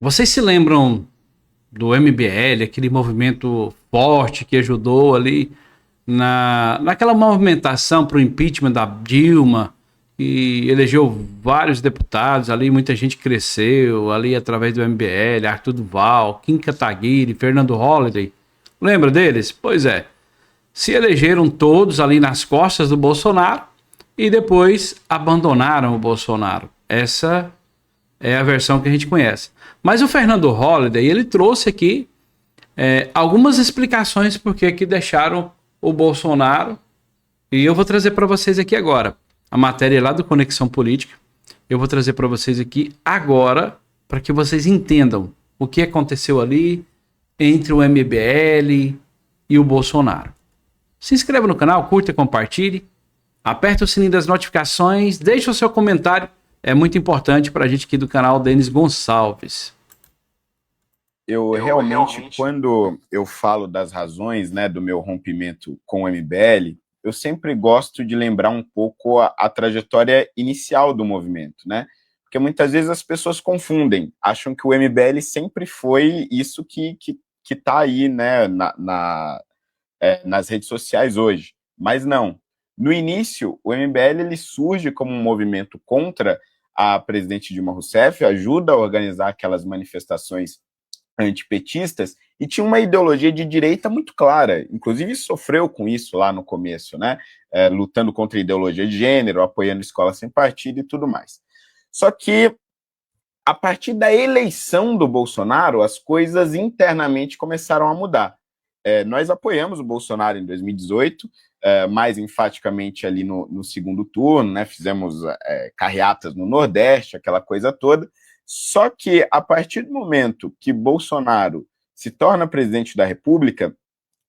Vocês se lembram do MBL, aquele movimento forte que ajudou ali naquela movimentação para o impeachment da Dilma e elegeu vários deputados ali, muita gente cresceu ali através do MBL, Arthur Duval, Kim Kataguiri, Fernando Holliday. Lembra deles? Pois é. Se elegeram todos ali nas costas do Bolsonaro e depois abandonaram o Bolsonaro. Essa é a versão que a gente conhece. Mas o Fernando Holliday, ele trouxe aqui algumas explicações por que deixaram o Bolsonaro. E eu vou trazer para vocês aqui agora. A matéria lá do Conexão Política. Eu vou trazer para vocês aqui agora, para que vocês entendam o que aconteceu ali entre o MBL e o Bolsonaro. Se inscreva no canal, curta e compartilhe. Aperte o sininho das notificações, deixe o seu comentário. É muito importante para a gente aqui do canal Denis Gonçalves. Eu realmente, quando eu falo das razões, né, do meu rompimento com o MBL, eu sempre gosto de lembrar um pouco a trajetória inicial do movimento, né? Porque muitas vezes as pessoas confundem, acham que o MBL sempre foi isso que tá aí, né, nas redes sociais hoje. Mas não. No início, o MBL ele surge como um movimento contra a presidente Dilma Rousseff, ajuda a organizar aquelas manifestações antipetistas e tinha uma ideologia de direita muito clara, inclusive sofreu com isso lá no começo, né? Lutando contra a ideologia de gênero, apoiando escola sem partido e tudo mais. Só que a partir da eleição do Bolsonaro, as coisas internamente começaram a mudar. Nós apoiamos o Bolsonaro em 2018, mais enfaticamente ali no segundo turno, né? Fizemos carreatas no Nordeste, aquela coisa toda. Só que, a partir do momento que Bolsonaro se torna presidente da República,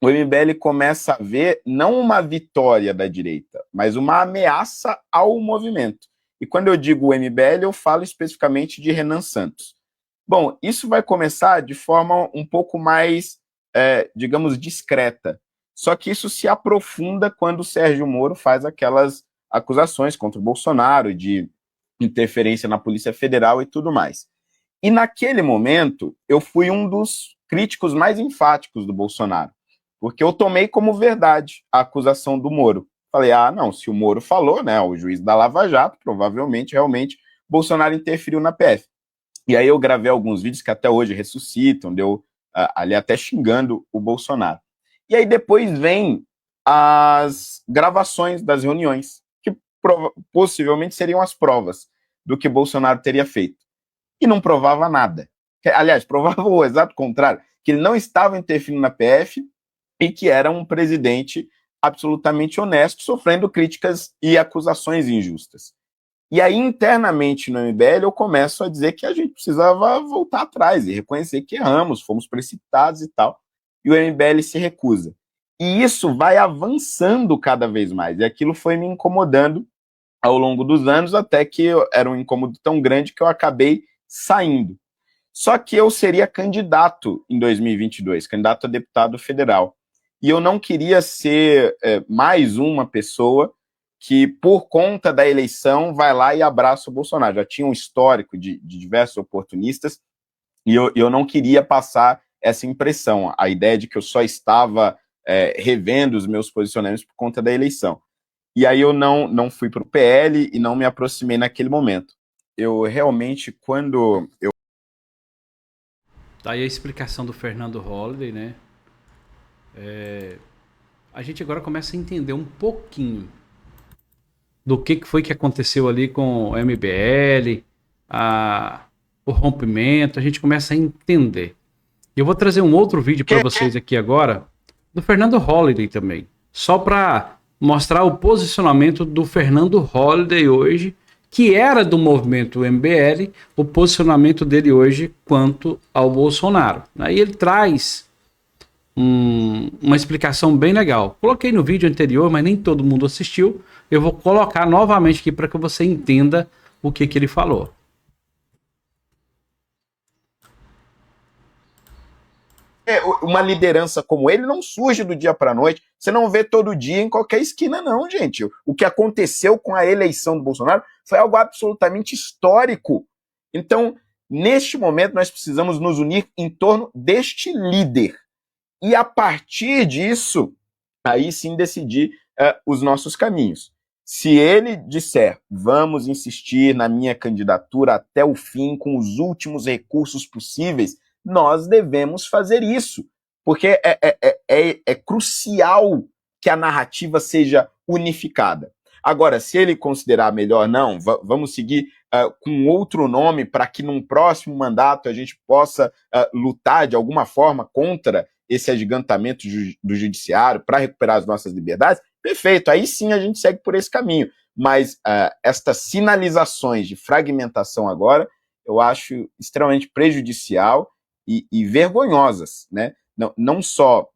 o MBL começa a ver não uma vitória da direita, mas uma ameaça ao movimento. E quando eu digo o MBL, eu falo especificamente de Renan Santos. Bom, isso vai começar de forma um pouco mais, digamos, discreta. Só que isso se aprofunda quando o Sérgio Moro faz aquelas acusações contra o Bolsonaro de interferência na Polícia Federal e tudo mais. E naquele momento, eu fui um dos críticos mais enfáticos do Bolsonaro, porque eu tomei como verdade a acusação do Moro. Falei, não, se o Moro falou, né, o juiz da Lava Jato, provavelmente, realmente, Bolsonaro interferiu na PF. E aí eu gravei alguns vídeos que até hoje ressuscitam, deu ali até xingando o Bolsonaro. E aí depois vem as gravações das reuniões, que possivelmente seriam as provas do que Bolsonaro teria feito. E não provava nada. Aliás, provava o exato contrário, que ele não estava interferindo na PF e que era um presidente absolutamente honesto, sofrendo críticas e acusações injustas. E aí, internamente no MBL, eu começo a dizer que a gente precisava voltar atrás e reconhecer que erramos, fomos precipitados e tal. E o MBL se recusa. E isso vai avançando cada vez mais. E aquilo foi me incomodando ao longo dos anos, até que era um incômodo tão grande que eu acabei saindo. Só que eu seria candidato em 2022, candidato a deputado federal. E eu não queria ser mais uma pessoa que, por conta da eleição, vai lá e abraça o Bolsonaro. Já tinha um histórico de diversos oportunistas e eu não queria passar essa impressão, a ideia de que eu só estava revendo os meus posicionamentos por conta da eleição. E aí eu não fui para o PL e não me aproximei naquele momento. Eu realmente, quando eu... Tá aí a explicação do Fernando Holliday, né? A gente agora começa a entender um pouquinho do que foi que aconteceu ali com o MBL, o rompimento, a gente começa a entender. Eu vou trazer um outro vídeo para vocês aqui agora, do Fernando Holliday também, só para mostrar o posicionamento do Fernando Holliday hoje, que era do movimento MBL, o posicionamento dele hoje quanto ao Bolsonaro. Aí ele traz uma explicação bem legal. Coloquei no vídeo anterior, mas nem todo mundo assistiu. Eu vou colocar novamente aqui para que você entenda o que ele falou. Uma liderança como ele não surge do dia para a noite. Você não vê todo dia em qualquer esquina, não, gente. O que aconteceu com a eleição do Bolsonaro foi algo absolutamente histórico. Então, Neste momento, nós precisamos nos unir em torno deste líder. E a partir disso, aí sim decidir os nossos caminhos. Se ele disser, vamos insistir na minha candidatura até o fim, com os últimos recursos possíveis, nós devemos fazer isso. Porque é crucial que a narrativa seja unificada. Agora, se ele considerar melhor, não, vamos seguir com outro nome para que num próximo mandato a gente possa lutar de alguma forma contra esse agigantamento do judiciário para recuperar as nossas liberdades, perfeito, aí sim a gente segue por esse caminho. Mas estas sinalizações de fragmentação agora, eu acho extremamente prejudicial e vergonhosas, né? Não só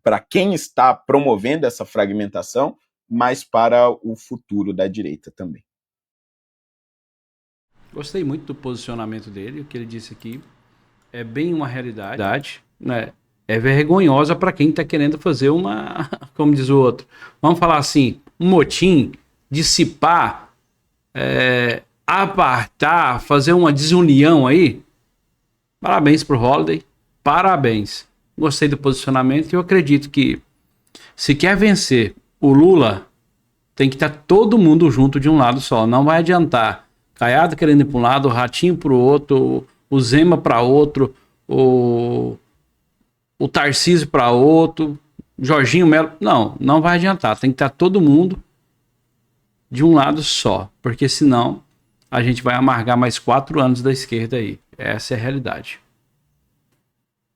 para quem está promovendo essa fragmentação, mas para o futuro da direita também. Gostei muito do posicionamento dele, o que ele disse aqui é bem uma realidade, né? É vergonhosa para quem está querendo fazer uma, como diz o outro, vamos falar assim, um motim, dissipar, apartar, fazer uma desunião aí. Parabéns pro Holliday, parabéns. Gostei do posicionamento e eu acredito que se quer vencer o Lula, tem que estar todo mundo junto de um lado só. Não vai adiantar Caiado querendo ir para um lado, o Ratinho para o outro, o Zema para outro, o Tarcísio para outro, Jorginho Melo. Não vai adiantar. Tem que estar todo mundo de um lado só, porque senão a gente vai amargar mais 4 anos da esquerda aí. Essa é a realidade.